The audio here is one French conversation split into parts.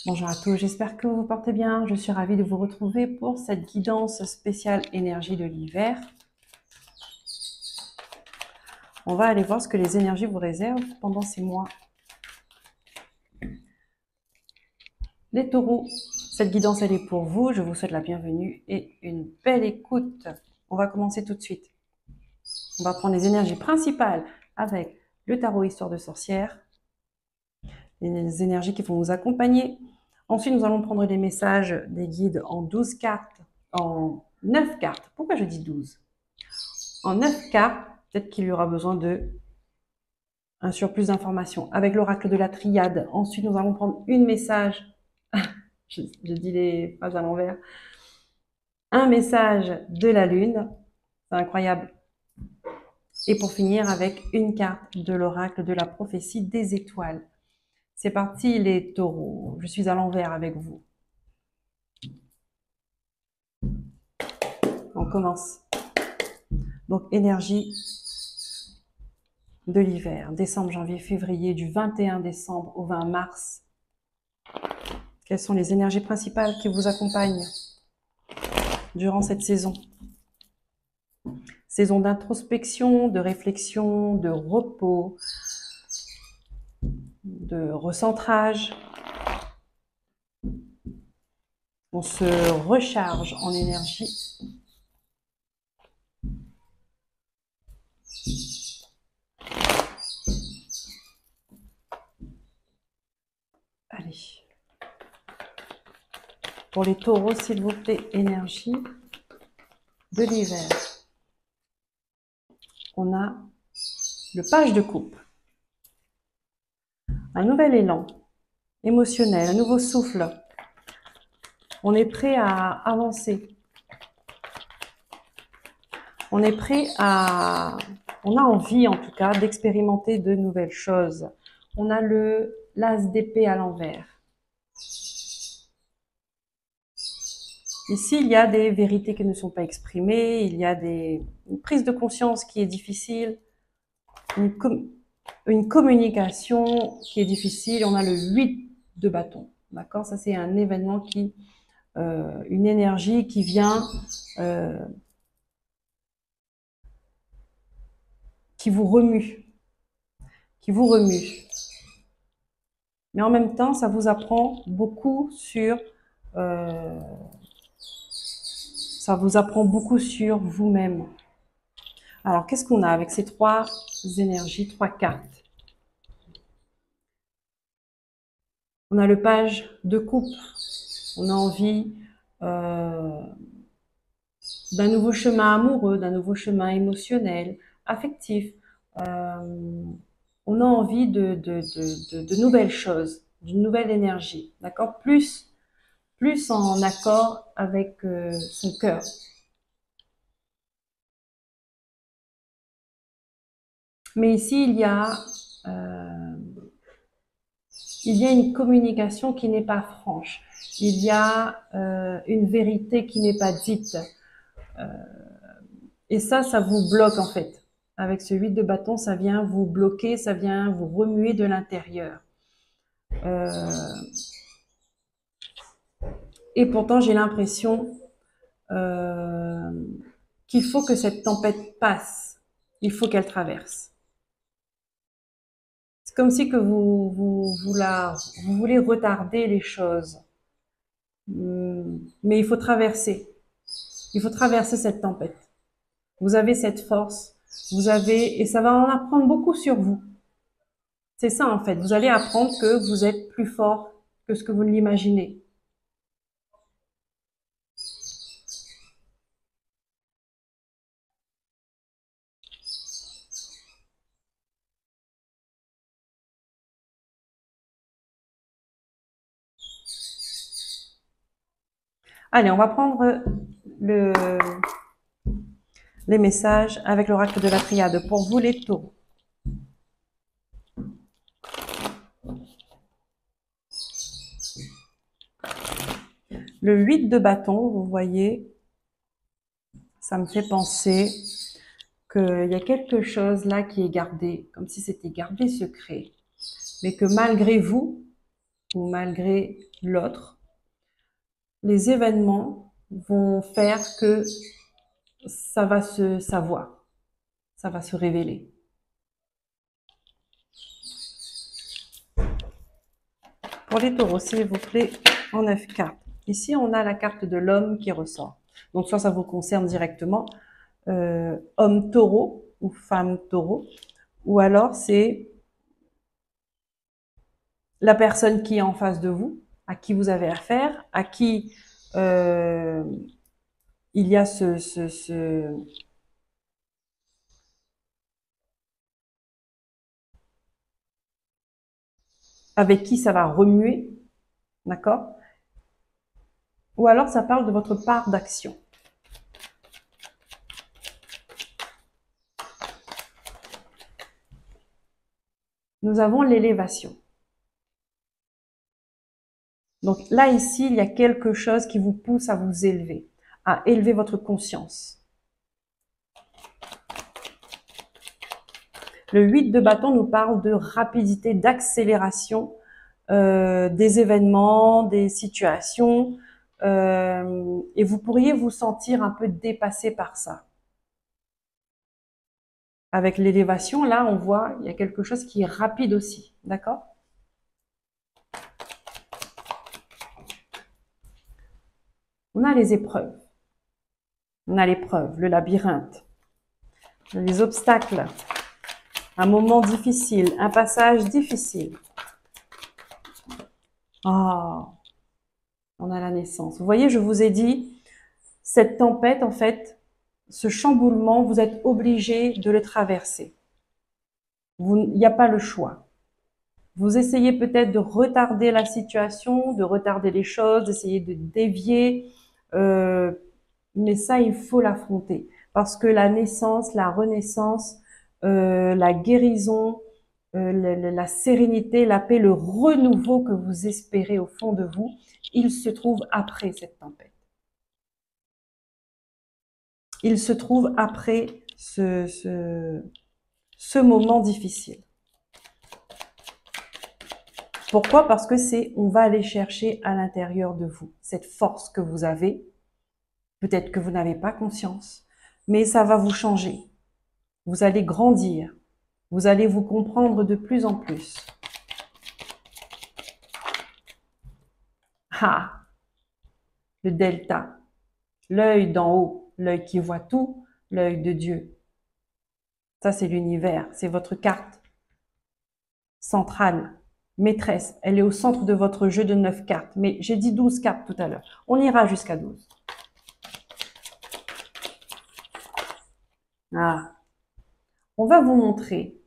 Bonjour à tous, j'espère que vous vous portez bien. Je suis ravie de vous retrouver pour cette guidance spéciale énergie de l'hiver. On va aller voir ce que les énergies vous réservent pendant ces mois. Les taureaux, cette guidance elle est pour vous. Je vous souhaite la bienvenue et une belle écoute. On va commencer tout de suite. On va prendre les énergies principales avec le tarot Histoire de sorcière, les énergies qui vont vous accompagner. Ensuite, nous allons prendre les messages des guides en 12 cartes, en 9 cartes. Pourquoi je dis 12? En 9 cartes, peut-être qu'il y aura besoin de un surplus d'informations. Avec l'oracle de la triade, ensuite nous allons prendre une message, je dis les phrases à l'envers, un message de la lune, c'est incroyable. Et pour finir avec une carte de l'oracle de la prophétie des étoiles. C'est parti les taureaux, je suis à l'envers avec vous. On commence. Donc énergie de l'hiver, décembre, janvier, février, du 21 décembre au 20 mars. Quelles sont les énergies principales qui vous accompagnent durant cette saison? Saison d'introspection, de réflexion, de repos, de recentrage. On se recharge en énergie. Allez. Pour les taureaux, s'il vous plaît, énergie de l'hiver. On a le page de coupe. Un nouvel élan émotionnel, un nouveau souffle. On est prêt à avancer. On est prêt à... On a envie, en tout cas, d'expérimenter de nouvelles choses. On a l'as d'épée à l'envers. Ici, il y a des vérités qui ne sont pas exprimées, il y a une prise de conscience qui est difficile, une communication qui est difficile. On a le 8 de bâton, d'accord? Ça, c'est un événement une énergie qui vient, qui vous remue, Mais en même temps, ça vous apprend beaucoup sur vous-même. Alors, qu'est-ce qu'on a avec ces trois énergies, trois cartes? On a le page de coupe. On a envie d'un nouveau chemin amoureux, d'un nouveau chemin émotionnel, affectif. On a envie de nouvelles choses, d'une nouvelle énergie, d'accord? Plus en accord avec son cœur. Mais ici, il y a une communication qui n'est pas franche. Il y a une vérité qui n'est pas dite. Et ça vous bloque en fait. Avec ce 8 de bâton, ça vient vous bloquer, ça vient vous remuer de l'intérieur. Et pourtant, j'ai l'impression qu'il faut que cette tempête passe. Il faut qu'elle traverse. C'est comme si que vous voulez retarder les choses. Mais il faut traverser. Il faut traverser cette tempête. Vous avez cette force. Et ça va en apprendre beaucoup sur vous. C'est ça en fait. Vous allez apprendre que vous êtes plus fort que ce que vous ne l'imaginez. Allez, on va prendre les messages avec l'oracle de la triade pour vous les taureaux. Le 8 de bâton, vous voyez, ça me fait penser qu'il y a quelque chose là qui est gardé, comme si c'était gardé secret, mais que malgré vous, ou malgré l'autre, les événements vont faire que ça va se savoir, ça va se révéler. Pour les taureaux, s'il vous plaît, en 9 cartes. Ici, on a la carte de l'homme qui ressort. Donc, soit ça vous concerne directement, homme taureau ou femme taureau, ou alors c'est la personne qui est en face de vous, à qui vous avez affaire, à qui il y a avec qui ça va remuer, d'accord? Ou alors ça parle de votre part d'action. Nous avons l'élévation. Donc là, ici, il y a quelque chose qui vous pousse à vous élever, à élever votre conscience. Le 8 de bâton nous parle de rapidité, d'accélération des événements, des situations, et vous pourriez vous sentir un peu dépassé par ça. Avec l'élévation, là, on voit, il y a quelque chose qui est rapide aussi, d'accord? On a les épreuves. On a l'épreuve, le labyrinthe, les obstacles, un moment difficile, un passage difficile. Ah, on a la naissance. Vous voyez, je vous ai dit, cette tempête, en fait, ce chamboulement, vous êtes obligé de le traverser. Il n'y a pas le choix. Vous essayez peut-être de retarder la situation, de retarder les choses, d'essayer de dévier, mais ça, il faut l'affronter. Parce que la naissance, la renaissance, la guérison, la sérénité, la paix, le renouveau que vous espérez au fond de vous, il se trouve après cette tempête. Il se trouve après ce moment difficile. Pourquoi? Parce que on va aller chercher à l'intérieur de vous cette force que vous avez. Peut-être que vous n'avez pas conscience, mais ça va vous changer. Vous allez grandir. Vous allez vous comprendre de plus en plus. Ah, le delta, l'œil d'en haut, l'œil qui voit tout, l'œil de Dieu. Ça, c'est l'univers, c'est votre carte centrale, maîtresse. Elle est au centre de votre jeu de 9 cartes. Mais j'ai dit 12 cartes tout à l'heure. On ira jusqu'à 12. Ah, on va vous montrer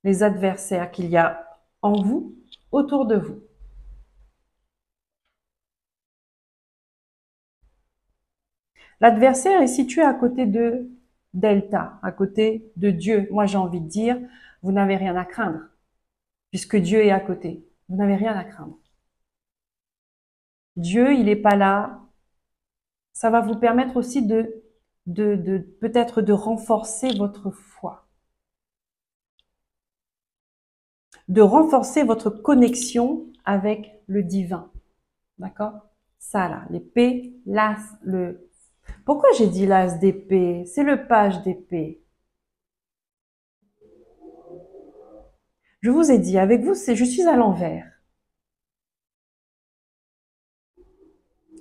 les adversaires qu'il y a en vous, autour de vous. L'adversaire est situé à côté de Delta, à côté de Dieu. Moi, j'ai envie de dire, vous n'avez rien à craindre, puisque Dieu est à côté. Vous n'avez rien à craindre. Dieu, il n'est pas là. Ça va vous permettre aussi de peut-être de renforcer votre foi, de renforcer votre connexion avec le divin. D'accord? Ça là, l'épée, l'as, le... Pourquoi j'ai dit l'as d'épée? C'est le page d'épée. Je vous ai dit, avec vous, je suis à l'envers.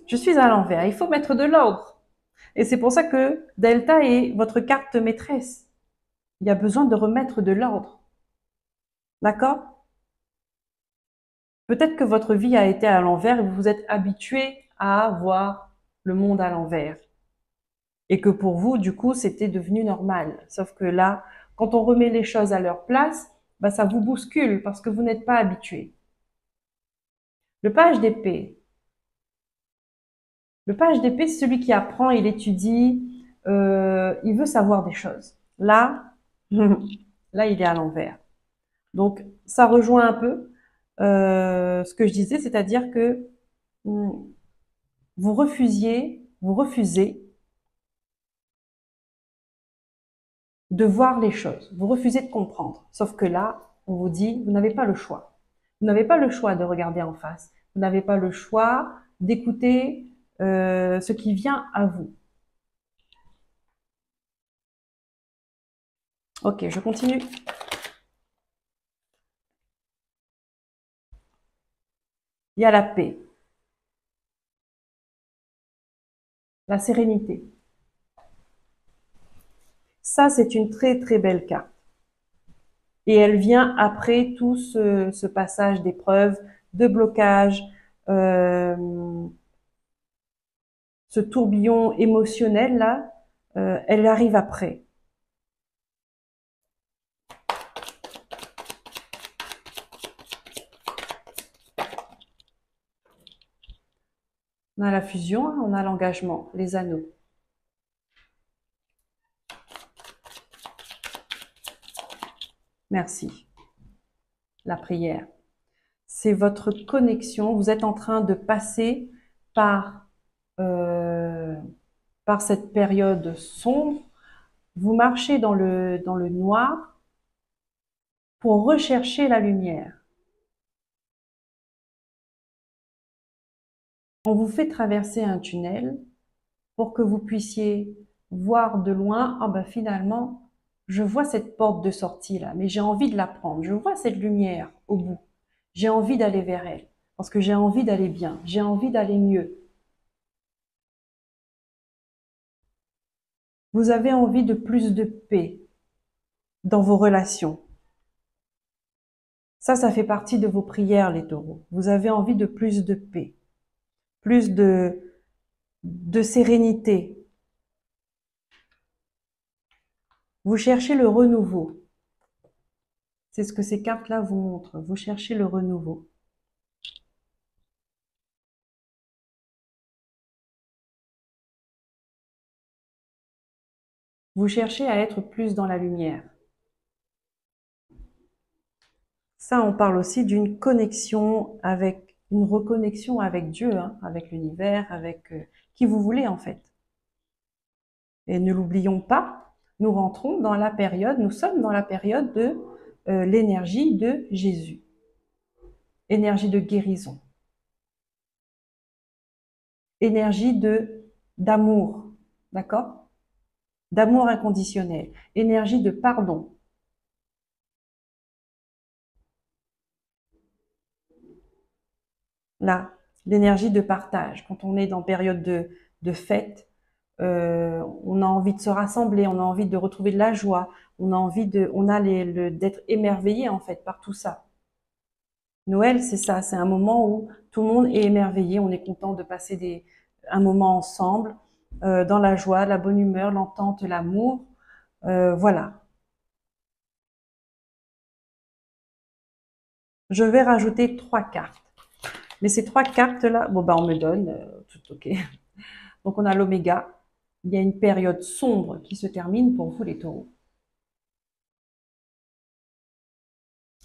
Je suis à l'envers. Il faut mettre de l'ordre. Et c'est pour ça que Delta est votre carte maîtresse. Il y a besoin de remettre de l'ordre. D'accord? Peut-être que votre vie a été à l'envers et vous vous êtes habitué à voir le monde à l'envers. Et que pour vous, du coup, c'était devenu normal. Sauf que là, quand on remet les choses à leur place, bah, ça vous bouscule parce que vous n'êtes pas habitué. Le page d'épée. Le page d'épée, c'est celui qui apprend, il étudie, il veut savoir des choses. Là, là, il est à l'envers. Donc, ça rejoint un peu ce que je disais, c'est-à-dire que vous refusez de voir les choses, vous refusez de comprendre. Sauf que là, on vous dit, vous n'avez pas le choix. Vous n'avez pas le choix de regarder en face. Vous n'avez pas le choix d'écouter ce qui vient à vous. Ok, je continue. Il y a la paix, la sérénité. Ça, c'est une très très belle carte. Et elle vient après tout ce passage d'épreuves, de blocage, ce tourbillon émotionnel là, elle arrive après. On a la fusion, on a l'engagement, les anneaux. Merci. La prière. C'est votre connexion. Vous êtes en train de passer par, par cette période sombre. Vous marchez dans le noir pour rechercher la lumière. On vous fait traverser un tunnel pour que vous puissiez voir de loin, ah ben finalement, je vois cette porte de sortie là, mais j'ai envie de la prendre. Je vois cette lumière au bout. J'ai envie d'aller vers elle parce que j'ai envie d'aller bien, j'ai envie d'aller mieux. Vous avez envie de plus de paix dans vos relations. Ça fait partie de vos prières, les taureaux. Vous avez envie de plus de paix, plus de sérénité. Vous cherchez le renouveau. C'est ce que ces cartes-là vous montrent. Vous cherchez le renouveau. Vous cherchez à être plus dans la lumière. Ça, on parle aussi d'une connexion avec, une reconnexion avec Dieu, hein, avec l'univers, avec qui vous voulez en fait. Et ne l'oublions pas, nous rentrons dans la période, nous sommes dans la période de l'énergie de Jésus. Énergie de guérison. Énergie d'amour, d'accord? D'amour inconditionnel. Énergie de pardon. Là, l'énergie de partage. Quand on est dans période de fête, on a envie de se rassembler, on a envie de retrouver de la joie, on a envie d'être émerveillé en fait par tout ça. Noël, c'est ça, c'est un moment où tout le monde est émerveillé, on est content de passer un moment ensemble, dans la joie, la bonne humeur, l'entente, l'amour, voilà. Je vais rajouter 3 cartes. Mais ces 3 cartes-là, bon bah on me donne, tout ok. Donc on a l'oméga, il y a une période sombre qui se termine pour vous les taureaux.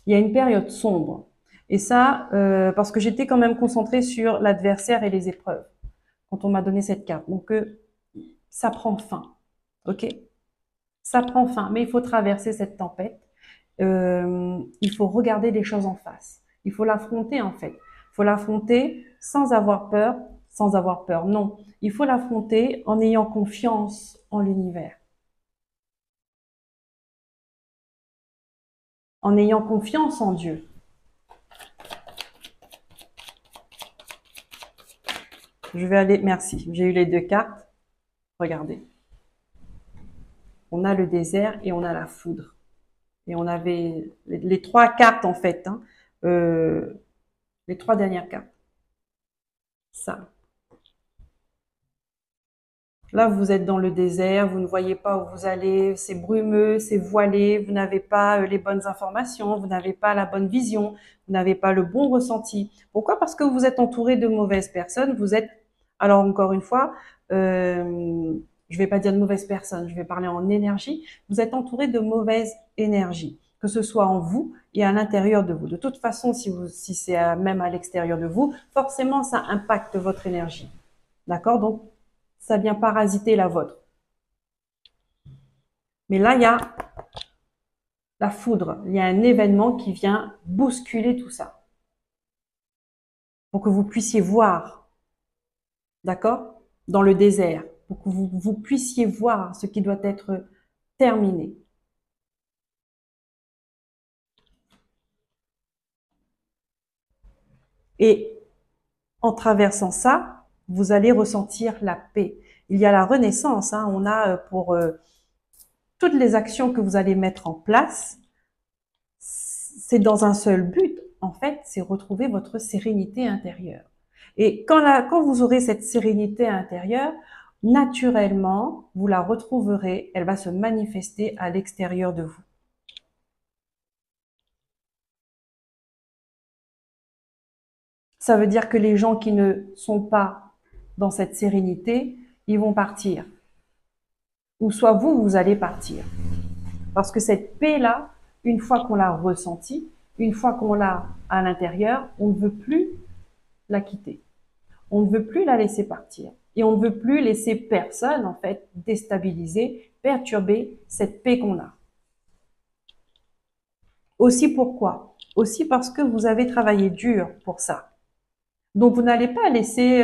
Il y a une période sombre. Et ça, parce que j'étais quand même concentrée sur l'adversaire et les épreuves, quand on m'a donné cette carte. Donc ça prend fin, ok? Ça prend fin, mais il faut traverser cette tempête. Il faut regarder les choses en face. Il faut l'affronter en fait. Il faut l'affronter sans avoir peur, sans avoir peur. Non, il faut l'affronter en ayant confiance en l'univers, en ayant confiance en Dieu. Je vais aller, merci, j'ai eu les 2 cartes. Regardez. On a le désert et on a la foudre. Et on avait les 3 cartes en fait, hein, les 3 dernières cartes. Ça. Là, vous êtes dans le désert, vous ne voyez pas où vous allez, c'est brumeux, c'est voilé, vous n'avez pas les bonnes informations, vous n'avez pas la bonne vision, vous n'avez pas le bon ressenti. Pourquoi? Parce que vous êtes entouré de mauvaises personnes, vous êtes, alors encore une fois, je vais pas dire de mauvaises personnes, je vais parler en énergie, vous êtes entouré de mauvaises énergies, que ce soit en vous et à l'intérieur de vous. De toute façon, si c'est même à l'extérieur de vous, forcément, ça impacte votre énergie. D'accord? Donc, ça vient parasiter la vôtre. Mais là, il y a la foudre, il y a un événement qui vient bousculer tout ça. pour que vous puissiez voir, d'accord, dans le désert, pour que vous puissiez voir ce qui doit être terminé. Et en traversant ça, vous allez ressentir la paix. Il y a la renaissance, hein, on a pour toutes les actions que vous allez mettre en place, c'est dans un seul but, en fait, c'est retrouver votre sérénité intérieure. Et quand vous aurez cette sérénité intérieure, naturellement, vous la retrouverez, elle va se manifester à l'extérieur de vous. Ça veut dire que les gens qui ne sont pas dans cette sérénité, ils vont partir. Ou soit vous, vous allez partir. Parce que cette paix-là, une fois qu'on l'a ressentie, une fois qu'on l'a à l'intérieur, on ne veut plus la quitter. On ne veut plus la laisser partir. Et on ne veut plus laisser personne, en fait, déstabiliser, perturber cette paix qu'on a. Aussi pourquoi? Aussi parce que vous avez travaillé dur pour ça. Donc vous n'allez pas laisser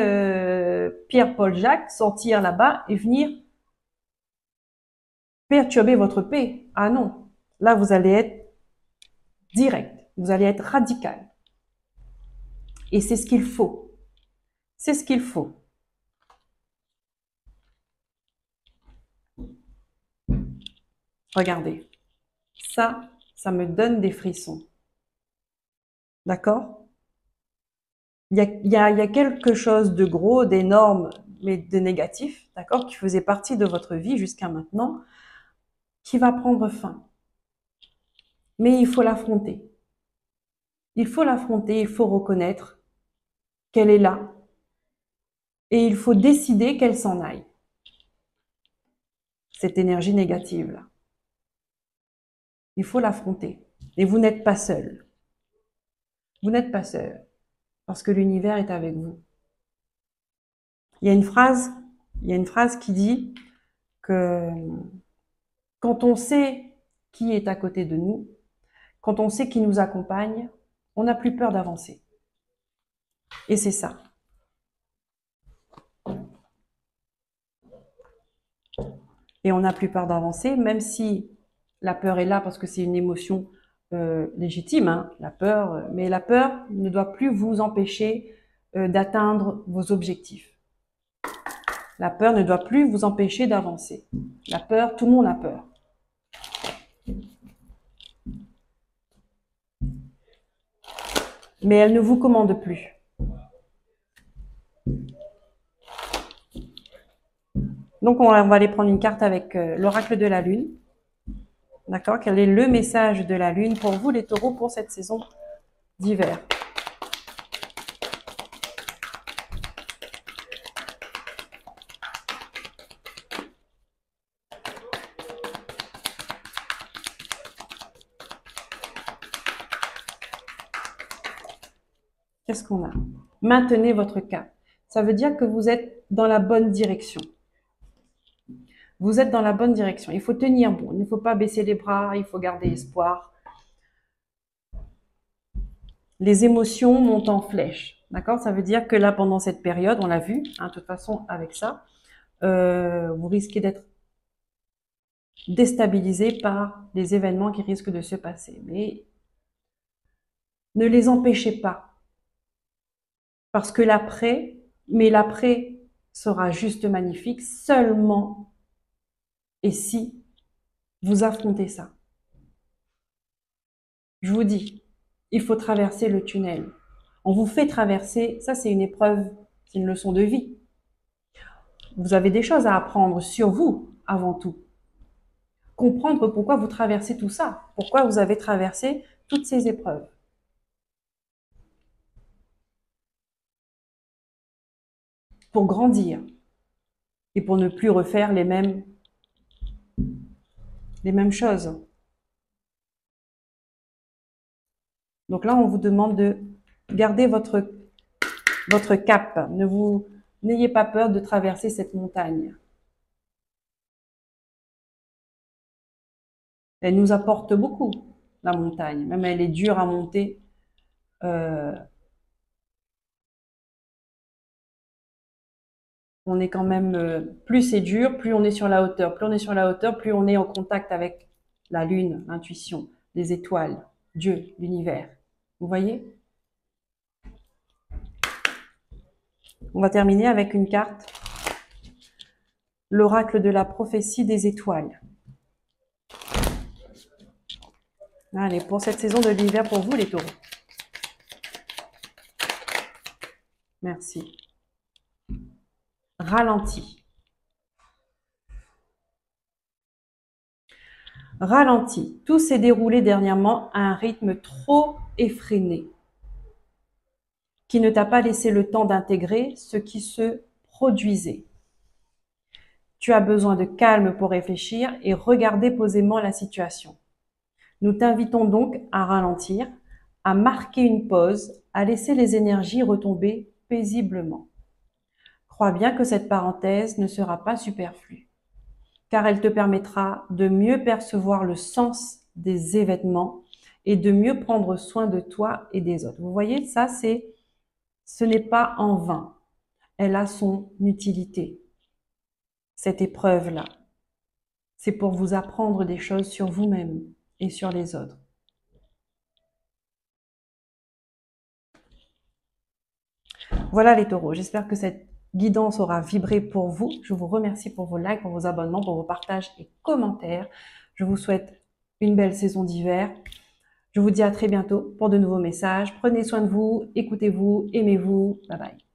Pierre-Paul Jacques sortir là-bas et venir perturber votre paix. Ah non, là vous allez être direct, vous allez être radical. Et c'est ce qu'il faut. C'est ce qu'il faut. Regardez, ça me donne des frissons. D'accord? Il y a quelque chose de gros, d'énorme, mais de négatif, d'accord, qui faisait partie de votre vie jusqu'à maintenant, qui va prendre fin. Mais il faut l'affronter. Il faut l'affronter, il faut reconnaître qu'elle est là. Et il faut décider qu'elle s'en aille. Cette énergie négative-là. Il faut l'affronter. Et vous n'êtes pas seul. Vous n'êtes pas seul. Parce que l'univers est avec vous. Il y a une phrase qui dit que quand on sait qui est à côté de nous, quand on sait qui nous accompagne, on n'a plus peur d'avancer. Et c'est ça. Et on n'a plus peur d'avancer, même si la peur est là parce que c'est une émotion légitime, hein, la peur, mais la peur ne doit plus vous empêcher d'atteindre vos objectifs. La peur ne doit plus vous empêcher d'avancer. La peur, tout le monde a peur. Mais elle ne vous commande plus. Donc on va aller prendre une carte avec l'oracle de la Lune. D'accord? Quel est le message de la Lune pour vous, les taureaux, pour cette saison d'hiver? Qu'est-ce qu'on a? Maintenez votre cap. Ça veut dire que vous êtes dans la bonne direction. Vous êtes dans la bonne direction. Il faut tenir bon. Il ne faut pas baisser les bras. Il faut garder espoir. Les émotions montent en flèche. D'accord? Ça veut dire que là, pendant cette période, on l'a vu, hein, de toute façon, avec ça, vous risquez d'être déstabilisé par des événements qui risquent de se passer. Mais ne les empêchez pas. Parce que l'après sera juste magnifique seulement et si vous affrontez ça. Je vous dis, il faut traverser le tunnel. On vous fait traverser, ça c'est une épreuve, c'est une leçon de vie. Vous avez des choses à apprendre sur vous avant tout. Comprendre pourquoi vous traversez tout ça, pourquoi vous avez traversé toutes ces épreuves. Pour grandir et pour ne plus refaire les mêmes choses. Donc là, on vous demande de garder votre cap. N'ayez pas peur de traverser cette montagne. Elle nous apporte beaucoup, la montagne. Même elle est dure à monter. on est quand même, plus c'est dur, plus on est sur la hauteur. Plus on est sur la hauteur, plus on est en contact avec la lune, l'intuition, les étoiles, Dieu, l'univers. Vous voyez? On va terminer avec une carte, l'oracle de la prophétie des étoiles. Allez, pour cette saison de l'hiver, pour vous les taureaux. Merci. Ralenti. Ralenti. Tout s'est déroulé dernièrement à un rythme trop effréné, qui ne t'a pas laissé le temps d'intégrer ce qui se produisait. Tu as besoin de calme pour réfléchir et regarder posément la situation. Nous t'invitons donc à ralentir, à marquer une pause, à laisser les énergies retomber paisiblement. Crois bien que cette parenthèse ne sera pas superflue, car elle te permettra de mieux percevoir le sens des événements et de mieux prendre soin de toi et des autres. Vous voyez, ça ce n'est pas en vain. Elle a son utilité. Cette épreuve-là, c'est pour vous apprendre des choses sur vous-même et sur les autres. Voilà les taureaux, j'espère que cette guidance aura vibré pour vous. Je vous remercie pour vos likes, pour vos abonnements, pour vos partages et commentaires. Je vous souhaite une belle saison d'hiver. Je vous dis à très bientôt pour de nouveaux messages. Prenez soin de vous, écoutez-vous, aimez-vous. Bye bye.